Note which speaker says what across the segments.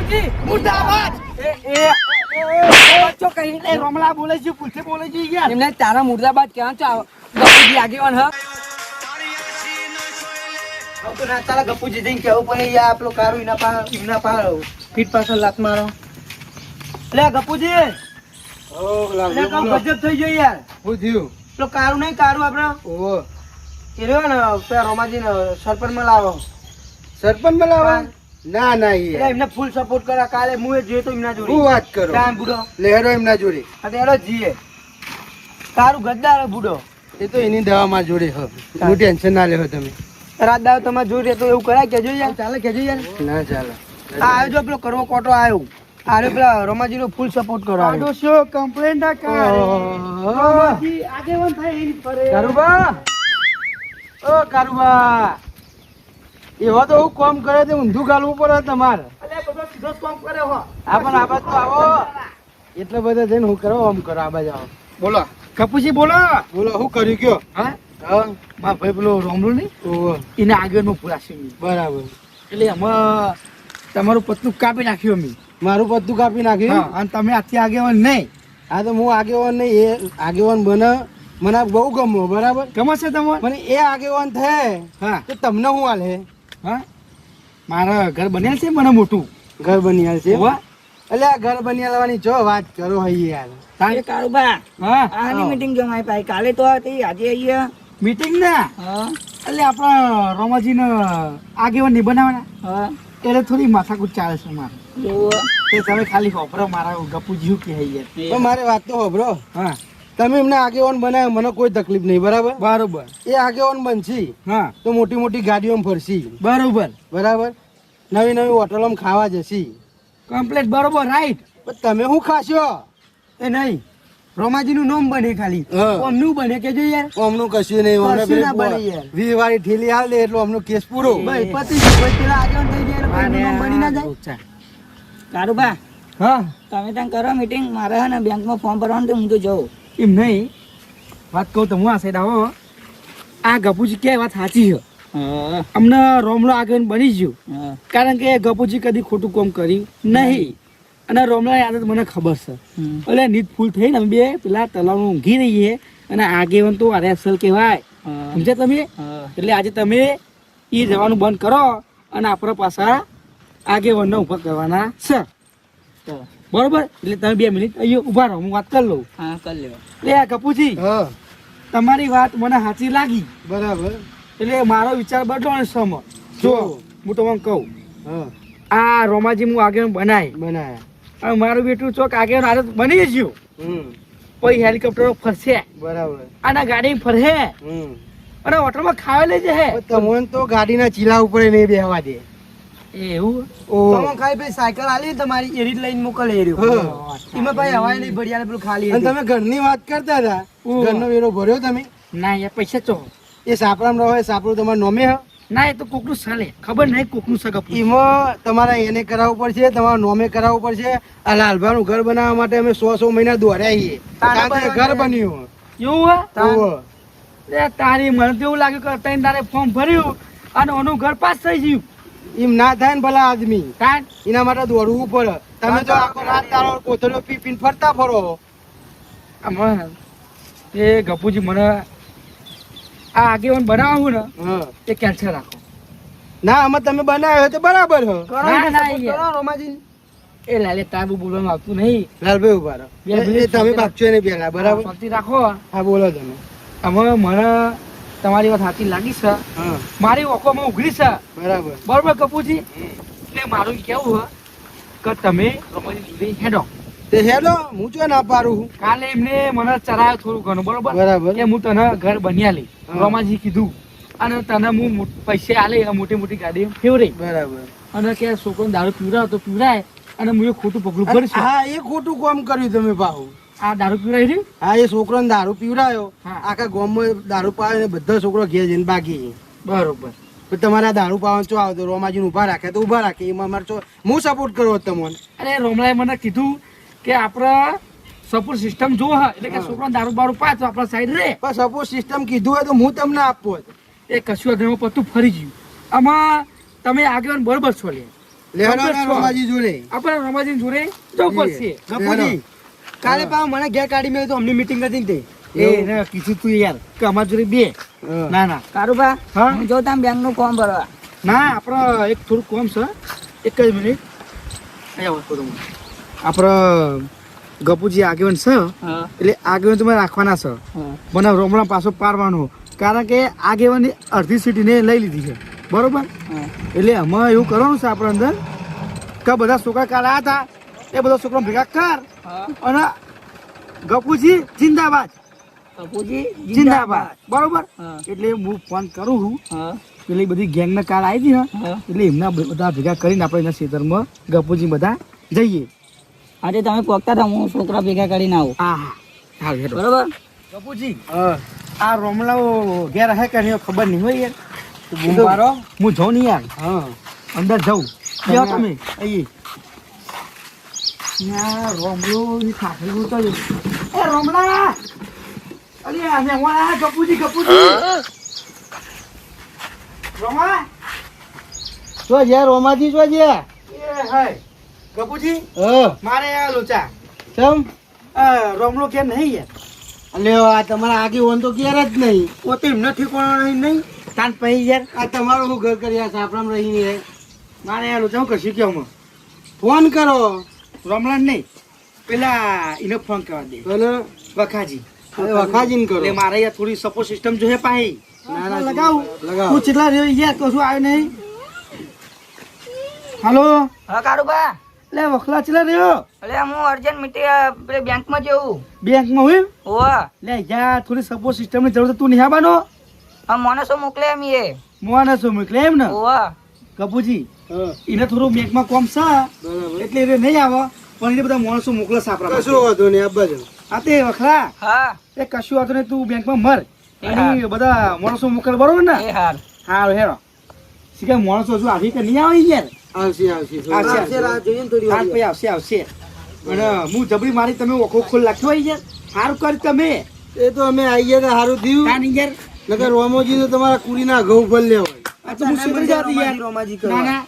Speaker 1: ગપુજી મુર્દાબાદ
Speaker 2: તો કઈ એ રોમલા બોલે છે પૂછે બોલે છે યાર
Speaker 1: એમને તારા મુર્દાબાદ ક્યાં છો ગપુજી આગેવાન હ
Speaker 2: તો ના તારા ગપુજી જઈને કેવું પડે યાર આપણો કારું ઇના પા ફીટ પાછળ લાત મારો લે ગપુજી
Speaker 3: ઓ લાગે
Speaker 2: કામ ગજબ થઈ ગયો યાર
Speaker 3: હું થયું
Speaker 2: પેલો કારું નહીં કારું આપણે
Speaker 3: ઓહો
Speaker 2: એ રહ્યો ને પેલા રોમાજી ને સરપંચ માં લાવો
Speaker 3: સરપંચ માં લાવવા ના ના
Speaker 2: એટલે
Speaker 3: યાર
Speaker 2: એમને ફૂલ સપોર્ટ કરા કાલે હું એ જોયો તો એમના જોડે
Speaker 3: શું વાત કરો
Speaker 2: કામ બુડો
Speaker 3: લહેરો એમના જોડે
Speaker 2: અત્યારે જીએ કારું ગદ્દાર બુડો
Speaker 3: એ તો એની દવામાં જોડે હ હું ટેન્શન ના લેવો તમે
Speaker 2: રાત દાવ તમારે જોઈ તો એવું કરાય કેજો યાર ચાલે કેજો યાર
Speaker 3: ના ચાલે
Speaker 2: આ આવ્યો જો પેલો કરવો કોટો આવ્યો આરે પેલા રમાજી નો ફૂલ સપોર્ટ કરો આડો શો કમ્પ્લેન ના કર રમાજી આગેવાન થાય એની ફરે
Speaker 3: કારુબા ઓ કારુબા એવો તો હું કામ કરે તે ઊંધું ગાલવું પડે તમારે
Speaker 2: અલે બધો સીધો કામ કરે હો
Speaker 3: આ પણ આબાદ તો આવો એટલે બધા જઈને હું કરો આમ કરો આબાદ આવો બોલો
Speaker 2: કપૂસી બોલો
Speaker 3: બોલો શું કર્યું કયો
Speaker 2: હા
Speaker 3: હા
Speaker 2: મારા ભાઈ પેલો રોમલો નહીં
Speaker 3: ઓહો
Speaker 2: એને આગળનો પૂરા
Speaker 3: બરાબર
Speaker 2: એટલે એમાં તમારું પત્તું કાપી નાખ્યું અમે
Speaker 3: મારું પત્તું કાપી નાખ્યું
Speaker 2: હા અને તમે આથી આગેવાન નહીં
Speaker 3: હા તો હું આગેવાન નહીં એ આગેવાન બને મને બહુ ગમ્યો બરાબર
Speaker 2: ગમે છે તમારે
Speaker 3: મને એ આગેવાન થાય
Speaker 2: હા
Speaker 3: તો તમને શું હાલ હે
Speaker 2: હા મારા ઘર બન્યા છે મને મોટું
Speaker 3: ઘર બની હાલ છે
Speaker 2: હોવા?
Speaker 3: એટલે આ ઘર બની હાલવાની જો વાત કરો હઈ યાર
Speaker 1: એ કારુબા
Speaker 2: હા
Speaker 1: આની મીટિંગ જો મારી પાસે કાલે તો હતી આજે આવીએ
Speaker 2: મીટિંગ ને
Speaker 1: હા
Speaker 2: એટલે આપણા રોમાજીને આગેવાન નહીં બનાવવાના
Speaker 1: હા
Speaker 2: એટલે થોડી માથાકૂટ ચાલે છે મારે
Speaker 1: જોવો
Speaker 2: તે તમે ખાલી ખોપરો મારા ગપુજી કે હૈ યાર
Speaker 3: પણ મારે વાત તો હોભરો
Speaker 2: હા
Speaker 3: તમે એમને આગેવાન બનાવ્યા મને કોઈ તકલીફ નહીં બરાબર
Speaker 2: બરોબર
Speaker 3: એ આગેવાન બનશી
Speaker 2: હા
Speaker 3: તો મોટી મોટી ગાડીઓમાં ફરશી
Speaker 2: બરોબર
Speaker 3: બરાબર નવી નવી હોટલોમાં ખાવા જશી
Speaker 2: કમ્પ્લીટ બરોબર રાઈટ
Speaker 3: પણ તમે શું ખાશો
Speaker 2: એ નહીં રોમાજીનું નામ બને ખાલી
Speaker 3: હા.
Speaker 2: ઓમનું બને કે જો યાર
Speaker 3: અમનું કશું નહીં અમને
Speaker 2: કશું ના
Speaker 3: પેલી
Speaker 2: બને યાર.
Speaker 3: 20 વાળી ઠેલી હાલ દે એટલે અમનો કેસ પૂરો
Speaker 2: ભાઈ પતિ ભાઈ પેલા આગેવાન થઈ જાય એટલે ભાઈનું નામ બની ના જાય
Speaker 1: કારુબા
Speaker 2: હા
Speaker 1: તમે ત્યાં કરો મીટિંગ મારે હે ને બેંકમાં ફોર્મ ભરવાનું તો હું તો જાઉં
Speaker 2: એમ નહીં વાત કહું તો હું આ સાઈડ આવો આ ગપુજી કે વાત સાચી છે
Speaker 1: હા
Speaker 2: અમને રોમલો આગળ બની ગયો
Speaker 1: હા
Speaker 2: કારણ કે ગપુજી કદી ખોટું કામ કર્યું નહીં અને રોમલાની આદત મને ખબર છે એટલે નીત ફૂલ થઈને અમે બે પેલા તલાવમાં ઊંઘી રહીએ અને આગેવાન તો અરે અસલ કહેવાય સમજ્યા તમે એટલે આજે તમે એ જવાનું બંધ કરો અને આપણા પાછા આગેવાનને ઊભા કરવાના છે બરોબર એટલે તમે 2 મિનિટ અહીંયા ઊભા રહો હું વાત કરી લઉં
Speaker 1: હા કરી લેવા
Speaker 2: એટલે આ ગપુજી
Speaker 3: હા
Speaker 2: તમારી વાત મને સાચી લાગી
Speaker 3: બરાબર
Speaker 2: એટલે મારો વિચાર બદલો ને સમ જો હું તમને કહું
Speaker 3: હા
Speaker 2: આ રોમાજી હું આગળ બનાય
Speaker 3: બનાયા
Speaker 2: અને મારું બેટું ચોક આગળ આદત બની ગયું પછી હેલિકોપ્ટરો ફરશે
Speaker 3: બરાબર
Speaker 2: અને ગાડી ફરશે અને હોટલમાં ખાવા લઈ જશે
Speaker 3: તમને તો ગાડીના ચીલા ઉપર નહીં બેહવા દે
Speaker 2: એવું
Speaker 3: ઓહ.
Speaker 2: તમે ખાઈ ભાઈ સાયકલ આલી તમારી એરી જ લઈને મોકલે એર્યો
Speaker 3: હા.
Speaker 2: એમાં ભાઈ હવાય નહીં ભર્યા પેલું ખાલી
Speaker 3: અને તમે ઘરની વાત કરતા હતા
Speaker 2: ઓહ.
Speaker 3: ઘરનો વેરો ભર્યો તમે
Speaker 2: ના યાર પૈસા ચો
Speaker 3: એ સાપરામાં રહો સાપરું તમારે નોમે હ
Speaker 2: ના એ તો કોકનું ચાલે ખબર નહીં કોકનું છે ગપુ
Speaker 3: એમાં તમારે એને કરાવવું પડશે તમારે નોમે કરાવવું પડશે આ લાલભાનું ઘર બનાવવા માટે અમે 100 મહિના દોડ્યા છીએ કારણ કે ઘર બન્યું
Speaker 2: એવું હે
Speaker 3: ઓહ.
Speaker 2: લે તારી મને તો એવું લાગ્યું કે તઈને તારે ફોર્મ ભર્યું અને ઓનું ઘર પાસ થઈ ગયું
Speaker 3: એમ ના થાય ને ભલા આદમી
Speaker 2: કાન
Speaker 3: એના માટે દોડવું પડે તમે તો આખો રાત તારો કોથળીઓ પી પીને ફરતા ફરો
Speaker 2: આમાં એ ગપુજી મને આ આગેવાન બનાવું ને
Speaker 3: હા.
Speaker 2: એ કેન્સલ રાખો
Speaker 3: ના આમાં તમે બનાવ્યો હોય તો બરાબર હ
Speaker 2: ના, ના, યાર. એ લાલે તાબુ બોલવાનું આવતું નહીં
Speaker 3: લાલભાઈ ઉભા રહો
Speaker 2: બે મિનિટ
Speaker 3: એ તમે ભાગશો ને પેલા બરાબર
Speaker 2: શાંતિ રાખો
Speaker 3: હા બોલો તમે
Speaker 2: આમાં મને તમારી વાત સાચી લાગી છે
Speaker 3: હા
Speaker 2: મારી ઓખોમાં ઉઘરી છે
Speaker 3: બરાબર
Speaker 2: બરોબર કપૂજી એટલે મારું કેવું છે કે તમે રમાજી જોડે હેડો
Speaker 3: તે હેલો હું જો ના પાડું
Speaker 2: કાલે એમને મને ચરાયો થોડું ઘણું બરોબર
Speaker 3: બરાબર.
Speaker 2: કે હું તને ઘર બન્યા લઈ
Speaker 3: હા.
Speaker 2: રમાજી કીધું અને તને હું પૈસે આલે મોટી મોટી ગાડી ફેવરે
Speaker 3: બરાબર
Speaker 2: અને કે છોકરો દારૂ પીવડાવ તો પીવડાય અને હું એ ખોટું પગલું ભરીશું
Speaker 3: હા એ ખોટું કામ કર્યું તમે પાહુ
Speaker 2: આ દારૂ પીવડાવી રહ્યું
Speaker 3: હા એ છોકરાને દારૂ પીવડાયો
Speaker 2: હા.
Speaker 3: આખા ગામમાં દારૂ પાવે ને બધા છોકરો ઘેર જઈને બાકી
Speaker 2: બરોબર
Speaker 3: પણ તમારે આ દારૂ પાવાનું ચો આવતો રોમાજીને ઉભા રાખે તો ઉભા રાખે એમાં અમારે ચો હું સપોર્ટ કરો તમને
Speaker 2: અરે રોમલાએ મને કીધું કે આપણે સપોર્ટ સિસ્ટમ જો એટલે કે છોકરો દારૂ બારૂ પાય તો આપણા સાઈડ રે
Speaker 3: પણ સપોઝ સિસ્ટમ કીધું હોય તો હું તમને આપો
Speaker 2: એ કશું અગ્રમાં પતું ફરી ગયું આમાં તમે આગેવાન બરોબર છો લે
Speaker 3: લેવાનો ના રોમાજી જોડે.
Speaker 2: આપણે રમાજી જોડે જવું પડશે.
Speaker 3: ગપુજી,
Speaker 2: કાલે પાછો મને ઘેર કાઢી મેં તો અમને મીટિંગ હતી ને તે એ કીધું તું યાર કે અમારા જોડે બે ના ના
Speaker 1: કારુબા
Speaker 2: હા?
Speaker 1: હું જો તમે બેંક નું ફોર્મ ભરવા.
Speaker 2: ના આપણે એક થોડું કોમ છે. એક જ મિનિટ અહીંયા વાત કરું. આપણે ગપુજી આગેવાન છે
Speaker 1: હા
Speaker 2: એટલે આગેવાન તમે રાખવાના છે.
Speaker 1: હા
Speaker 2: મને રોમડા પાછો પાડવાનો કારણ કે આગેવાની અડધી સીટીને લઈ લીધી છે બરોબર.
Speaker 1: હા
Speaker 2: એટલે આમાં એવું કરવાનું છે આપણે અંદર કે બધા છોકરા કાલ આવ્યા હતા એ બધા છોકરા ભેગા કર
Speaker 1: હા
Speaker 2: અને ગપુજી જિંદાબાદ
Speaker 1: બાપુજી
Speaker 2: જિંદાબાદ બરોબર.
Speaker 1: હા
Speaker 2: એટલે હું ફોન કરું છું
Speaker 1: હા
Speaker 2: એટલે બધી ગેંગને કાલ આવી હતી ને
Speaker 1: હા
Speaker 2: એટલે એમના બધા ભેગા કરીને આપણે એના ખેતરમાં ગપુજી બધા જઈએ.
Speaker 1: આજે તમે પોકતા હતા હું છોકરા ભેગા કરીને આવું
Speaker 2: હા હા હા
Speaker 1: બરોબર.
Speaker 2: ગપુજી આ રોમલાઓ ઘેર હે કે નહીં ખબર નહીં હોય યાર.
Speaker 3: બૂમ પાડો.
Speaker 2: હું જાઉં નહીં યાર
Speaker 3: હા.
Speaker 2: અંદર જાઉં જાઓ તમે અહીં ના રોમલો ખાખરી તો એ રોમલા અરે અમે વાળા ગપુજી રોમા
Speaker 3: જો જ્યાં રોમાજી જો જ્યાં.
Speaker 2: એ હાય ગપુજી
Speaker 3: હા.
Speaker 2: મારે આ લોચા
Speaker 3: ચમ.
Speaker 2: રોમલો કેમ નહીં યાર.
Speaker 3: અલ્યો આ તમારા આગેવાન તો ઘેર જ નહીં.
Speaker 2: પોતે એમને ઠેકાણો નહીં તાન પછી યાર
Speaker 3: આ તમારું શું ઘર કર્યા સાપરામ રહીને રહે.
Speaker 2: મારે આ લોચા હું કશું કેવું
Speaker 3: ફોન કરો.
Speaker 2: રોમલા નહીં પેલા એને ફોન કરવા દે
Speaker 3: અને
Speaker 2: વખાજી
Speaker 3: હવે વખાજીને કરો.
Speaker 2: એટલે મારે યાર થોડી સપોર્ટ સિસ્ટમ જોઈએ પાહી.
Speaker 3: ના, ના,
Speaker 2: લગાવું
Speaker 3: લગાવો.
Speaker 2: તું કેટલા રહ્યો યાર કશું આવ્યું નહીં. હાલો
Speaker 1: હા કારુબા
Speaker 2: લે વખલા ચલા રહ્યો
Speaker 1: એટલે હું અર્જન્ટ મીટિંગ પેલે બેંકમાં જવું.
Speaker 2: બેંકમાં હોય
Speaker 1: હોવા
Speaker 2: લે યાર થોડી સપોર્ટ સિસ્ટમ ની જરૂર છે. તું નહીં આવવાનો
Speaker 1: હા માણસો મોકલે એમ એ
Speaker 2: મોવાના મોકલે એમ ને
Speaker 1: હોવા
Speaker 2: કપૂજી
Speaker 3: હા,
Speaker 2: એને થોડું બેંકમાં કોમ છે
Speaker 3: બરાબર.
Speaker 2: એટલે એ નહીં આવે પણ એને બધા માણસો મોકલે સાપરા
Speaker 3: કશો વાંધો નહીં, આપવા જાઓ.
Speaker 2: આ તે વખલા
Speaker 1: હા
Speaker 2: એ કશું વાંધો નહીં તું બેંકમાં મર
Speaker 1: એ
Speaker 2: અને બધા માણસો મોકલે બરોબર ને
Speaker 1: એ હાર
Speaker 2: હારું હેરો શીખે માણસો હજુ આવી કે નહીં આવે યાર
Speaker 3: આવશે, આવશે.
Speaker 2: આવશે,
Speaker 3: આવશે, રાહ જોઈએ ને થોડી વાર.
Speaker 2: હાલ પછી આવશે આવશે અને હું જબરી મારી તમે ઓખો ખોલ નાખ્યો હોય યાર સારું કરી તમે
Speaker 3: એ તો અમે આઈ ગયા તા, હારું થયું.
Speaker 2: કાન યાર
Speaker 3: નકર રોમોજી તો તમારા કુડીના ઘઉં ભર લે હોય.
Speaker 2: આ તો હું સીધું જતી યાર
Speaker 3: રોમાજી
Speaker 2: ના
Speaker 3: કરવા.
Speaker 2: ના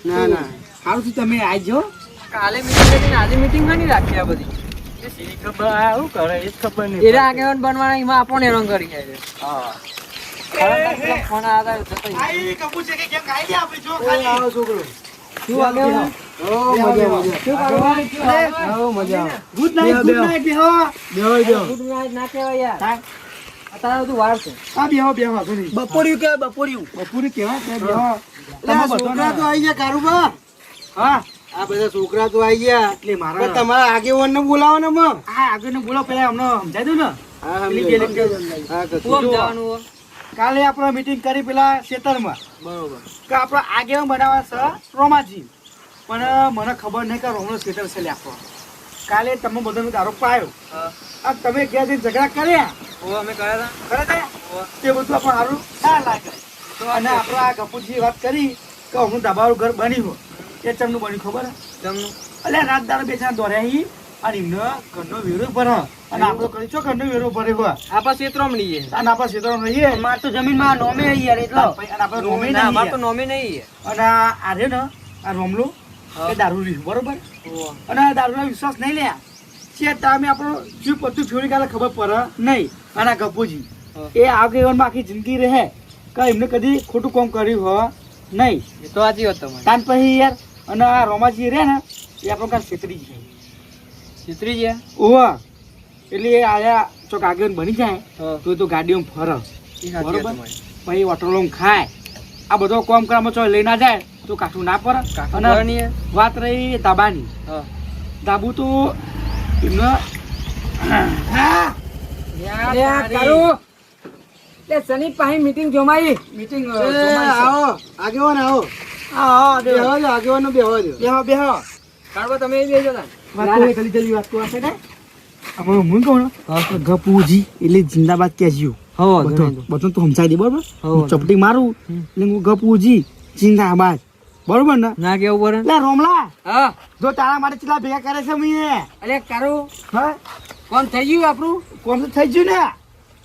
Speaker 3: ના, ના.
Speaker 2: સારું થી તમે આવજો
Speaker 4: કાલે મીટિંગ હતી ને આજે મીટિંગ માં નહીં રાખી આ બધી
Speaker 2: શું કરે એ ખબર
Speaker 4: એરા આગેવાન બનવાના એમાં આપણને હેરાન કરી જાય છે. ફોન આવ્યા હતા જતો રહ્યો.
Speaker 2: આઈ કપૂર છે કે કેમ ખાઈ ગયા આપણે જો
Speaker 3: ઓય,
Speaker 2: ખાલી
Speaker 3: આવો છોકરો.
Speaker 4: શું આગેવાન?
Speaker 3: ઓ, મજા, મજા.
Speaker 4: શું કરવાનું? શું આગેવાન?
Speaker 3: આવો, મજા આવે.
Speaker 2: ગુડ નાઈટ
Speaker 3: બેહો,
Speaker 2: ગુડ નાઈટ બેહો
Speaker 3: બેહો, બેહો.
Speaker 4: Good night ના કહેવાય યાર.
Speaker 2: હા
Speaker 4: અત્યારે બધું વાર છે.
Speaker 2: બેહો બેહો ઘણી
Speaker 3: બપોર્યું કે બપોર્યું?
Speaker 2: બપોરે કેવા છે બેહો
Speaker 3: એટલે આ છોકરા તો આઈ ગયા કારુબા.
Speaker 2: હા
Speaker 3: આ બધા છોકરા તો આઈ ગયા.
Speaker 2: એટલે
Speaker 3: પણ
Speaker 2: મારા
Speaker 3: તમારા આગેવાનને બોલાવો ને માં.
Speaker 2: આ આગળનો બોલો પેલા અમને સમજાય દઉં ને
Speaker 3: હા,
Speaker 2: પેલી
Speaker 3: સમજાય.
Speaker 2: પેલી
Speaker 3: હા, કશું.
Speaker 4: શું સમજાવવાનું હો?
Speaker 2: કાલે આપણે મીટિંગ કરી પેલા ખેતરમાં
Speaker 3: બરોબર.
Speaker 2: કે આપણે આગેવાન બનાવવા છે રોમાજી પણ મને ખબર નહીં કે રોમનો ખેતર છે લે આપણો કાલે તમે બધાનો દારો પાયો
Speaker 4: હા.
Speaker 2: આ તમે ગયા જઈને ઝઘડા કર્યા
Speaker 4: ઓ, અમે કર્યા હતા.
Speaker 2: ખરે તે બધું આપણે સારું ના લાગે તો અને આપણે આ કપૂરજી વાત કરી કે હું ધાબાવાળું ઘર બન્યું એ ચમનું બન્યું ખબર
Speaker 4: જમનું.
Speaker 2: એટલે રાત દાડો બેચારા દોર્યા હી અને એમને ઘરનો વેરો ભરે અને આપણો કરી છો ઘરનો વેરો ભરે હોય
Speaker 4: આપણા ક્ષેત્રમાં લઈએ.
Speaker 2: અને આપણે ક્ષેત્રમાં રહીએ
Speaker 1: માર તો જમીનમાં નોમે યાર એટલો
Speaker 2: અને આપણે રોમે
Speaker 4: ના, અમારે તો
Speaker 2: નહીં
Speaker 4: નોમે નહીં.
Speaker 2: અને આ રે ને આ રોમલો એ દારૂ રહ્યું બરોબર
Speaker 4: ઓહ.
Speaker 2: અને આ દારૂનો વિશ્વાસ નહીં લે છે તમે આપણો જીવ પતું ફેરી કાલે ખબર પડે નહીં અને આ ગપુજી
Speaker 4: હા.
Speaker 2: એ આગેવાનમાં આખી જિંદગી રહે કે એમને કદી ખોટું કામ કર્યું હોય નહીં
Speaker 4: એ તો સાચી વાત તમારી.
Speaker 2: તાન પછી યાર અને આ રોમાજી રહે ને એ આપણો કાલ છેતરી જાય
Speaker 4: છેતરી ગયા.
Speaker 2: ઓવા એટલે એ આયા ચોક આગેવાન બની જાય
Speaker 4: હા.
Speaker 2: તો એ તો ગાડીઓમાં ફરે
Speaker 4: એ સાચી વાત
Speaker 2: બરોબર
Speaker 4: તમારી.
Speaker 2: પછી હોટલોમાં ખાય આ બધો કામ કરવામાં ચો લઈ ના જાય તો કાઠું ના પડે
Speaker 4: કાઠું
Speaker 2: અને
Speaker 4: પડે નહીં.
Speaker 2: વાત રહી ધાબાની
Speaker 4: હા.
Speaker 2: ધાબુ તો એમને હા
Speaker 4: લે, કારું. લે, શનિ પાસે meeting જોમાઈ.
Speaker 2: મીટિંગ
Speaker 3: એ, આવો આગેવાન આવો. બેહો જો, આગેવાનનો બેહો જો.
Speaker 2: બેહો બેહો
Speaker 4: કાળવા તમે એ બેસજો તાન.
Speaker 2: વાત તો જલ્દી જલ્દી વાત તો હશે ને આપણે હું કહું ને ગપુજી એટલે જિંદાબાદ કહેજો બધું તો સમજાય દે બરોબર હું ચપટી મારું એટલે હું ગપુજી જિંદાબાદ બરોબર ને
Speaker 4: ના કેવું પડે?
Speaker 2: એટલે રોમલા
Speaker 4: હા.
Speaker 2: જો તારા માટે કેટલા ભેગા કરે છે મીએ
Speaker 4: અલે, કારું.
Speaker 2: હા
Speaker 4: કોણ થઈ ગયું આપણું?
Speaker 2: કોમ તો થઈ ગયું ને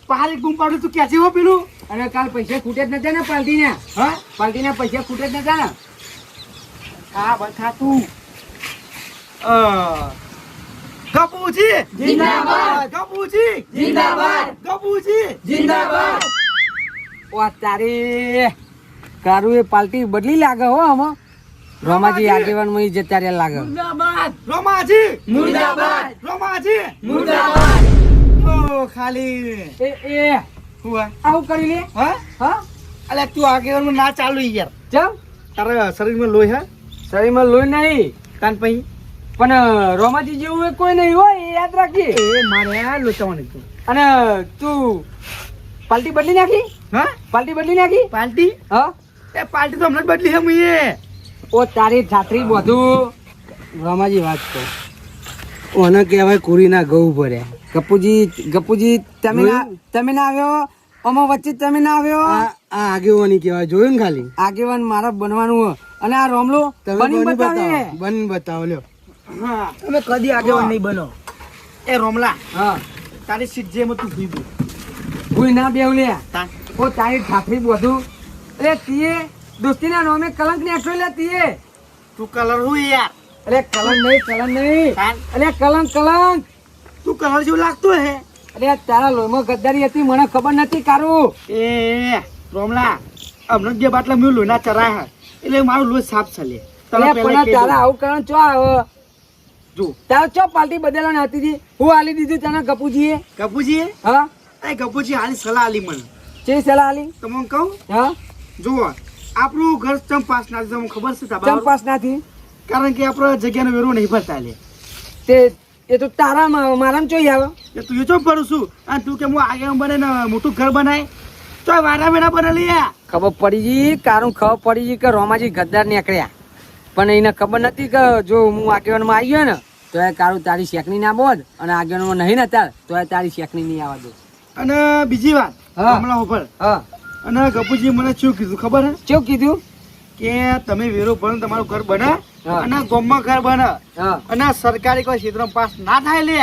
Speaker 2: પહાડી ગુમ પાડ્યું તું ક્યાંથી હો પેલું
Speaker 4: અને કાલ પૈસા ખૂટે જ નતા ને પાર્ટીના?
Speaker 2: હા
Speaker 4: પાર્ટીના પૈસા ખૂટે જ નતા ને?
Speaker 2: હા બખા તું ગપુજી
Speaker 1: જિંદાબાદ!
Speaker 2: ગપુજી
Speaker 1: જિંદાબાદ!
Speaker 2: ગપુજી
Speaker 1: જિંદાબાદ!
Speaker 4: ઓ તારી કારું એ પાલટી બદલી લાગે હો આમાં રોમાજી આગેવાન માં જતા રહ્યા લાગે
Speaker 1: મુર્દાબાદ!
Speaker 2: રોમાજી
Speaker 1: મુર્દાબાદ!
Speaker 2: રોમાજી
Speaker 1: મુર્દાબાદ!
Speaker 2: ઓ ખાલી
Speaker 4: એ
Speaker 2: હુઆ
Speaker 4: આવું કરી લે
Speaker 2: હા
Speaker 4: હા
Speaker 2: અલે તું આગેવાનમાં ના ચાલુ યાર
Speaker 4: ચમ
Speaker 2: તારા શરીરમાં લોહી હે
Speaker 4: શરીરમાં લોહી નહીં
Speaker 2: તાન પછી
Speaker 4: પણ રોમાજી જેવું એ કોઈ નહીં હોય એ યાદ રાખજે
Speaker 2: એ મારે આ લોચાવાની તું
Speaker 4: અને તું પાલટી બદલી નાખી
Speaker 2: હા
Speaker 4: પાલટી બદલી નાખી
Speaker 2: પાર્ટી
Speaker 4: હા
Speaker 2: એ પાર્ટી તો હમણાં જ બદલી હે મુઈએ
Speaker 4: ઓ તારી ઠાઠરી બધું રોમાજી વાત કર
Speaker 3: ઓને કહેવાય કુરીના ઘઉં ભર્યા
Speaker 4: ગપુજી તમે ના આવ્યો અમાર વચ્ચે તમે ના આવ્યો
Speaker 3: આ આગેવાની કહેવાય જોયું ને ખાલી
Speaker 4: આગેવાન મારા બનવાનું હોય અને આ રોમલો
Speaker 3: તમે
Speaker 4: બની
Speaker 3: બની
Speaker 4: બતાવે
Speaker 3: બતાવો બની બતાવો લ્યો
Speaker 2: હા
Speaker 1: તમે કદી આગેવાન નહીં બનો.
Speaker 2: એ રોમલા
Speaker 4: હા
Speaker 2: તારી સીટ જેમ તું ભૂઈ ગયું
Speaker 4: ભૂઈ ના બેવ લે
Speaker 2: તાન
Speaker 4: ઓ તારી ઠાઠરી બધું અરે તીએ દોસ્તીના નામે કલંક ને એકસો લે તીએ
Speaker 2: તું કલર હું યાર
Speaker 4: અરે કલંક નહીં
Speaker 2: તાન
Speaker 4: અરે કલંક
Speaker 2: તું કલર જેવું લાગતું હે
Speaker 4: અરે તારા લોહીમાં ગદ્દારી હતી મને ખબર નથી કારું
Speaker 2: એ રોમલા હમણાં જે બાટલા મેં લોહીના ચરાય હે એટલે મારું લોહી સાફ ચાલે
Speaker 4: અરે પણ તારા આવું કારણ ચો આવે
Speaker 2: જો
Speaker 4: તાર ચો પાર્ટી બદલવાની હતી તી હું આલી દીધું તને ગપુજીએ
Speaker 2: ગપુજી
Speaker 4: હા
Speaker 2: એ ગપુજી હાલી સલાહ આલી મને
Speaker 4: ચે સલાહ આલી
Speaker 2: તમને કહું
Speaker 4: હા
Speaker 2: જુઓ આપણું ઘર ચંપાસ ના તમને ખબર છે તાબા
Speaker 4: ચંપાસ નાથી
Speaker 2: કારણ કે આપણે જગ્યાનો વેરો નહીં ભરતા લે
Speaker 4: તે એ તો તારા મારામાં ચોઈ આવે
Speaker 2: એ તું એ ચો ભરું છું અને તું કે હું આગળ બને ને મોટું ઘર બનાય તો વારા મેના બને લે
Speaker 4: ખબર પડી ગઈ કારણ ખબર પડી ગઈ કે રોમાજી ગદ્દાર નીકળ્યા પણ એને ખબર નથી કે જો હું આગેવાનમાં આવી ગયો ને તો એ કારું તારી શેકની ના બોધ અને આગેવાનમાં નહીં ને તાર તો એ તારી શેકની નહીં આવવા દો
Speaker 2: અને બીજી વાત
Speaker 4: હા.
Speaker 2: હમણાં ઉપર
Speaker 4: હા
Speaker 2: અને ગપુજી મને શું કીધું ખબર હે
Speaker 4: શું કીધું
Speaker 2: કે તમે વેરો ભરો ને તમારું ઘર બને
Speaker 4: હા.
Speaker 2: અને ગામમાં ઘર બને
Speaker 4: હા
Speaker 2: અને સરકારી કોઈ ક્ષેત્રમાં પાસ ના થાય લે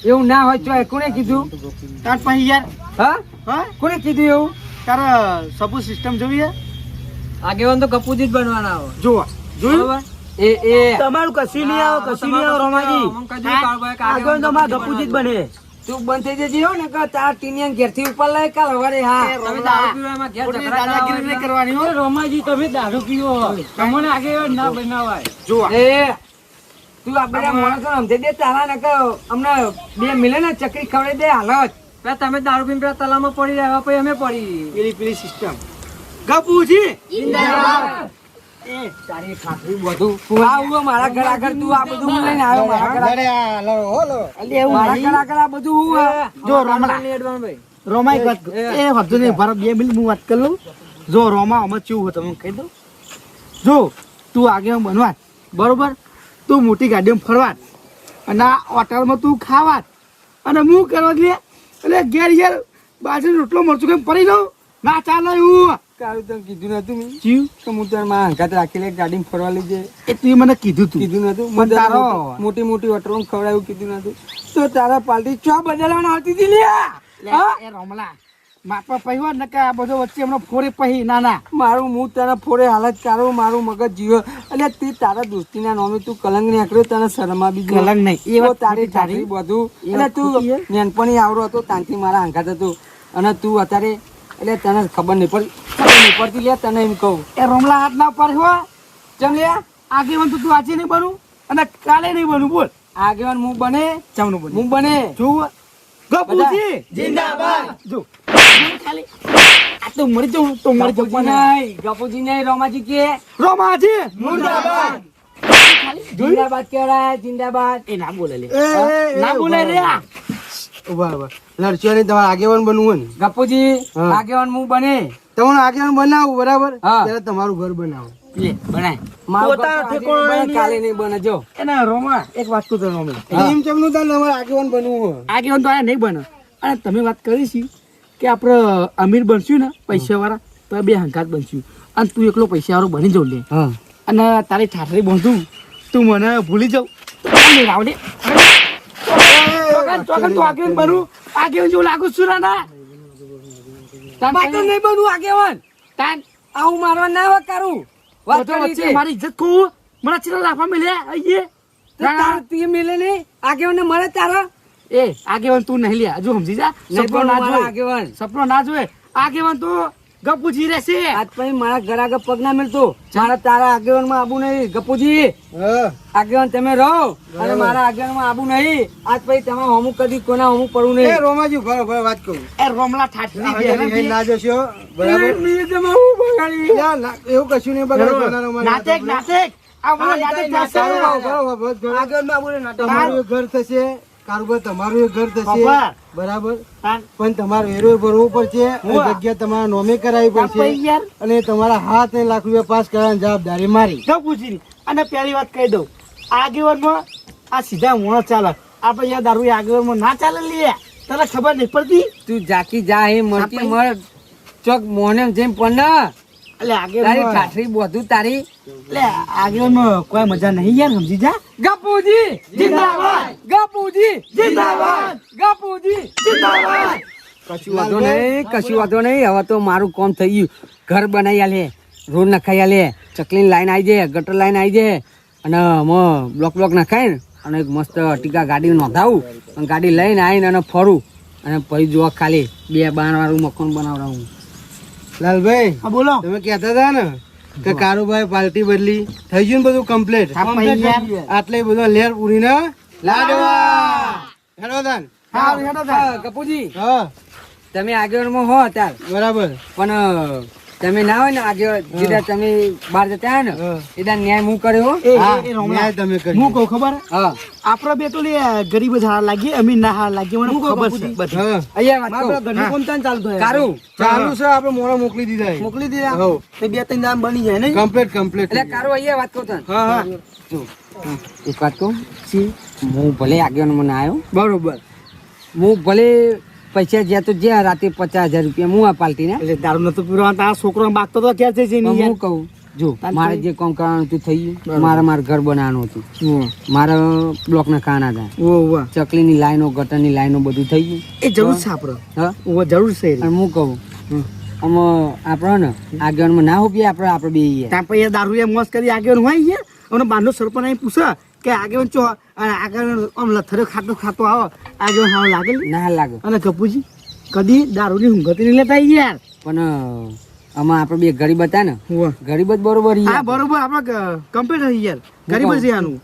Speaker 4: એવું ના હોય તો કોને કીધું
Speaker 2: તાર પછી યાર
Speaker 4: હા
Speaker 2: હા
Speaker 4: કોને કીધું એવું
Speaker 2: તારા સપોર્ટ સિસ્ટમ જોવી હે
Speaker 4: આગેવાન તો કપૂજી જ બનવાના આવે
Speaker 2: જોવા જોયું
Speaker 4: એ
Speaker 1: તમારું કશું નહીં આવે, કશું નહીં આવે, રોમાજી. આગળ તો મારા ગપુજી જ બને.
Speaker 4: તું બંધ થઈ જજે હો ને કે તાર ટીનિયન ઘેરથી ઉપર લઈ કાલ હવારે હા
Speaker 2: એ
Speaker 4: તમે
Speaker 2: રોમલા.
Speaker 4: દારૂ પીવામાં ઘેર
Speaker 2: ખોટી
Speaker 4: ઝઘડા
Speaker 2: દાદાગીરી નહીં
Speaker 4: કરવા
Speaker 2: કરવાની હો.
Speaker 1: રોમાજી તમે દારૂ પીવો તમને આગળ ના બનાવાય.
Speaker 2: જોવા
Speaker 4: એ તું આ બધા માણસો સમજે દે તારા ને કે અમને બે મિલે ને ચકરી ખવડાવી દે હાલત તમે દારૂ પીને પેલા તલામાં પડી રહ્યા પછી અમે પડી
Speaker 2: પેલી સિસ્ટમ ગપુજી
Speaker 4: એ તારી ખાતરી બધું આવું મારા ઘર આગળ તું આ બધું હું લઈને આવ્યો મારા ઘર આગળ
Speaker 2: અલી એવું
Speaker 4: મારા
Speaker 2: નહીં.
Speaker 4: ઘર આગળ આ બધું હું
Speaker 2: જો રોમલા. રોમા એક વાત એ વાંધો નહીં ભારત 2 મિનિટ હું વાત કરી લઉં જો રોમા અમે ચેવું હોય તમે કહી દઉં જો તું આગળ બનવાત બરોબર તું મોટી ગાડીમાં ફરવાત અને આ હોટલમાં તું ખાવાત અને હું કરવા લે એટલે ઘેર ઘેર બાજરી રોટલો મરચું કેમ પડી લઉં ના ચાલે એવું
Speaker 4: કારું તને કીધું નતું મેં
Speaker 2: જીવ
Speaker 4: કે હું તાર માં હંગાત રાખેલી ગાડી ફરવા લઈ જાય
Speaker 2: એ તું મને કીધું તું
Speaker 4: કીધું નતું
Speaker 2: પણ
Speaker 4: મને
Speaker 2: તારો
Speaker 4: મોટી મોટી હોટલો ખવડાવ્યું કીધું નતું તો તારા પાર્ટી ચો બદલવાના આવતી હતી લ્યા હા?
Speaker 2: એ રોમલા માપા પહેવા ને કે આ બધો વચ્ચે હમણાં ફોરે પહે ના ના
Speaker 4: મારું હું તને ફોડે હાલત કાઢું મારું મગજ જીવ એટલે તે તારા દોસ્તીના નામે તું કલંક ને આકડ્યો તને શરમા બી ગયો.
Speaker 2: કલંક નહીં. એ
Speaker 4: તો
Speaker 2: વાત
Speaker 4: તારી
Speaker 2: ખોટી
Speaker 4: ચાકરી બધું
Speaker 2: એ
Speaker 4: એટલે
Speaker 2: વાત
Speaker 4: તું
Speaker 2: ખોટી છે.
Speaker 4: નાનપણી આવડો હતો તાંથી મારા આંખાત હતું અને તું અત્યારે એટલે તને ખબર નહીં પડતી લે તને એમ કહું
Speaker 2: એ રોમલા હાથ ના પર હો
Speaker 4: ચમ લે
Speaker 2: આગેવાન તો તું આજે નહીં બનું અને કાલે નહીં બનું બોલ
Speaker 4: આગેવાન હું બને
Speaker 2: ચાવનું બનું
Speaker 4: હું બને
Speaker 2: જોવું ગપુજી
Speaker 1: જિંદાબાદ.
Speaker 2: જો ખાલી આ તો મરી જાઉં તો મરી જાઉં
Speaker 4: ગપુજી નહીં ગપુજી નહીં રોમાજી કે
Speaker 2: રોમાજી
Speaker 1: મુર્દાબાદ.
Speaker 4: જિંદાબાદ કેવડાય જિંદાબાદ
Speaker 2: એ ના બોલે લે
Speaker 3: એ,
Speaker 2: ના બોલે રે
Speaker 3: ઉભા ઉભા લડશો નહીં તમારે આગેવાન બનવું હોય ને
Speaker 4: ગપુજી
Speaker 3: હા.
Speaker 4: આગેવાન હું બને
Speaker 3: તમારું આગેવાન બનાવું બરાબર
Speaker 4: હા.
Speaker 3: ત્યારે તમારું ઘર બનાવો
Speaker 2: લે બનાય
Speaker 4: મારું
Speaker 1: પોતાનો
Speaker 4: ઘર તો આજે
Speaker 1: ઠેકાણો
Speaker 4: બને,
Speaker 1: નહીં.
Speaker 4: કાલે નહીં બને જો
Speaker 2: એના રોમા એક વાત કહું તને રોમલા
Speaker 3: એમ ચમનું તાર તમારે આગેવાન બનવું હોય
Speaker 2: આગેવાન તો આ નહીં બને અને તમે વાત કરી છે કે આપણે અમીર બનશું ને પૈસા વાળા તો બે હંકાત બનશું અને તું એકલો પૈસા વાળો બની જાઉં લે
Speaker 3: હા
Speaker 2: અને તારી ઠાઠરી બાંધું તું મને ભૂલી જાઉં તો કોણ લઈને આવ લે ચોકન તું આગેવાન બનું આગેવાન જેવું લાગુ છું ના
Speaker 4: મારે તો નહીં બનવું આગેવાન
Speaker 2: તાન
Speaker 4: આવું મારવા ના આવે કારું વાત
Speaker 2: બધો
Speaker 4: કરી
Speaker 2: વચ્ચે
Speaker 4: છે.
Speaker 2: મારી ઇજ્જત કહું મને ચીલા લાફા મળ્યા આઈએ
Speaker 4: તો તાર તી મિલે નહીં આગેવાનને મળે તારા
Speaker 2: એ આગેવાન તું નહીં લે હજુ સમજી જા
Speaker 4: નહીં
Speaker 2: સપનો
Speaker 4: પણ
Speaker 2: ના
Speaker 4: મારા
Speaker 2: જોઈ
Speaker 4: આગેવાન
Speaker 2: સપનો ના જોઈ આગેવાન તો ગપુજી રહેશે
Speaker 4: આજ પછી મારા ઘર આગળ પગ ના મિલતો મારા તારા આગેવાન માં આબુ નહીં ગપુજી
Speaker 3: હા
Speaker 4: આગેવાન તમે રહો અને મારા આગેવાન માં આબુ નહીં આજ પછી તમે હમું કદી કોના હમું પડવું
Speaker 3: એ
Speaker 4: નહીં
Speaker 3: રોમાજી ઉભા ઉભા વાત કરું
Speaker 2: એ રોમલા ઠાઠરી
Speaker 3: હવે
Speaker 2: દે
Speaker 3: ના જશો બરાબર ના, ના, એવું કશું નહીં બગાડ
Speaker 2: નાટક નાટક આ બોલો નાટક થશે
Speaker 3: તમારું ઘર થશે કારોબાર તમારું ઘર થશે
Speaker 2: બાપા.
Speaker 3: બરાબર
Speaker 2: તાન
Speaker 3: પણ તમારે વેરો ભરવું પડશે અને
Speaker 2: હોવા.
Speaker 3: જગ્યા તમારા નોમે કરાવી
Speaker 2: કાપઈ
Speaker 3: પડશે
Speaker 2: યાર
Speaker 3: અને તમારા 7 લાખ રૂપિયા પાસ કરવાની જવાબદારી મારી
Speaker 2: ગપુજી અને પહેલી વાત કહી દઉં આગેવાનમાં આ સીધા મોણ ચાલે આપણે યાર દારૂ આગેવાનમાં ના ચાલે લે તને ખબર નહીં પડતી
Speaker 4: તું જાકી જા એ મળતી
Speaker 2: આપણે-
Speaker 4: મળ ચોક મોને જેમ પણ
Speaker 2: એટલે
Speaker 4: તારી
Speaker 2: આગેવાનમાં
Speaker 4: ઠાઠરી બધું તારી
Speaker 2: એટલે આગેવાનમાં કોઈ મજા નહીં યાર સમજી જા
Speaker 4: ગપુજી
Speaker 2: જિંદાબાદ!
Speaker 4: ગપુજી
Speaker 2: જિંદાબાદ!
Speaker 4: ગપુજી
Speaker 2: જિંદાબાદ
Speaker 4: કશું વાંધો નહીં કશું વાંધો નહીં હવે તો મારું કામ થઈ ગયું ઘર બનાવી આલે રોડ નખાઈ આલે ચકલીની લાઈન આવી જાય ગટર લાઈન આવી જાય અને આમાં બ્લોક નખાય ને અને એક મસ્ત ટીકા ગાડી નોંધાવું અને ગાડી લઈને આવીને અને ફરું અને પછી જોવા ખાલી 2 બાર વાળું મકાન બનાવડાવું
Speaker 3: લાલભાઈ
Speaker 2: હા બોલો
Speaker 3: તમે કહેતા હતા ને કે કારોબાર પાર્ટી બદલી થઈ ગયું ને બધું કમ્પ્લીટ
Speaker 2: કાપઈ યાર
Speaker 3: આટલે બધો લેર પૂરીને લાડવા હેડો તાન
Speaker 2: હા હેડો તા
Speaker 4: કપૂજી
Speaker 3: હા
Speaker 4: તમે આગળમાં હો અત્યારે
Speaker 3: બરાબર
Speaker 4: પણ તમે ના હોય ને આગળ જેડા તમે બહાર જતા હોય ને
Speaker 3: હા.
Speaker 4: એડા ન્યાય હું કર્યો
Speaker 2: એ
Speaker 3: હા,
Speaker 2: એ રોમલા
Speaker 3: ન્યાય તમે
Speaker 2: હું
Speaker 3: કર્યો.
Speaker 2: કહું ખબર
Speaker 4: હા
Speaker 2: આપડે બે તો લે ગરીબ જ હાર લાગીએ અમે ના હાર લાગીએ મને ખબર છે બધી.
Speaker 3: હા
Speaker 4: અહીંયા વાત કહું.
Speaker 2: ઘરનું કામ તાન ચાલતું હોય.
Speaker 4: કારું
Speaker 3: ચાલુ છે આપણે મોડા મોકલી દીધા છે.
Speaker 2: મોકલી દીધા
Speaker 3: હઉ.
Speaker 2: તે 2-3 દામ બની જાય નહીં
Speaker 3: કમ્પ્લીટ કમ્પ્લીટ
Speaker 4: એટલે કારું અહીંયા વાત કહું તને
Speaker 2: હા હા
Speaker 4: જો એક વાત કહું હું ભલે આગળ મને આવ્યો
Speaker 2: બરોબર
Speaker 4: હું ભલે પૈસા જ્યાં તો જ્યાં રાતે 50,000 રૂપિયા હું આ પાલટીને
Speaker 2: એટલે દારૂ નતો પીવાનો તારા છોકરો બાગતો તો ક્યાં છે
Speaker 4: પણ
Speaker 2: નહીં
Speaker 4: હું કહું જો
Speaker 2: તાન
Speaker 4: મારે
Speaker 2: કઈ-
Speaker 4: જે કામ કરવાનું હતું થઈ ગયું
Speaker 2: બરાબર.
Speaker 4: મારે ઘર બનાવવાનું હતું
Speaker 2: યાર
Speaker 4: મારે બ્લોક ના ખાના હતા
Speaker 2: ઓ વાહ
Speaker 4: ચકલીની લાઈનો ગટરની લાઈનો બધું થઈ ગયું
Speaker 2: એ જરૂર છે આપડે
Speaker 4: હા
Speaker 2: ઓ જરૂર છે
Speaker 4: અને હું કહું આમાં આપણે ને આગળમાં ના હોપીએ આપણે બે
Speaker 2: ત્યાં પછી દારૂ એ મોસ કરી આગળ હોય યાર અને બારનો સરપંચ અહીં પૂછે કે આગળ ચો અને આગળ આમ લથરે ખાતો આવો આગળ હા લાગે ને?
Speaker 4: ના લાગે
Speaker 2: અને કપૂજી કદી દારૂની હુંગતી નહીં લેતા યાર
Speaker 4: પણ આમાં આપણે બે ગરીબ હતા ને
Speaker 2: હોવે.
Speaker 4: ગરીબ જ બરોબર
Speaker 2: હા બરોબર આપણે કમ્પ્લીટ થઈ યાર ગરીબ જ છે આનું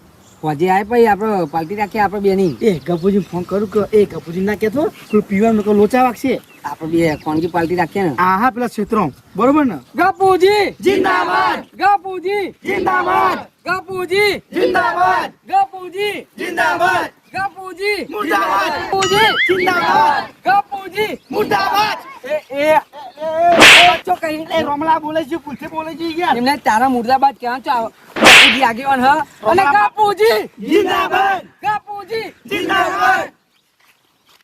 Speaker 4: હોજે આય પછી આપણે પાલટી રાખીએ આપણે બે નહીં
Speaker 2: એ કપૂજી ફોન કરું કે એ કપૂજી ના કેતો કોઈ પીવાનું કોઈ લોચા વાગશે
Speaker 4: આપણે બે કોણકી પાલટી રાખીએ ને
Speaker 2: આ હા પેલા ક્ષેત્રો બરોબર ને
Speaker 4: ગપુજી
Speaker 2: જિંદાબાદ
Speaker 4: ગપુજી
Speaker 2: જિંદાબાદ
Speaker 4: ગપુજી
Speaker 2: જિંદાબાદ
Speaker 4: ગપુજી
Speaker 2: જિંદાબાદ
Speaker 4: ગપુજી
Speaker 2: મુર્દાબાદ
Speaker 4: ગપુજી
Speaker 2: જિંદાબાદ
Speaker 4: ગપુજી
Speaker 2: મુર્દાબાદ
Speaker 4: એ બચ્ચો કહી
Speaker 2: એ રોમલા બોલે છે પૂછે બોલે છે યાર
Speaker 4: એમને તારા મુર્દાબાદ ક્યાં છો ગપુજી આગેવાન હ અને ગપુજી
Speaker 2: જિંદાબાદ
Speaker 4: ગપુજી
Speaker 2: જિંદાબાદ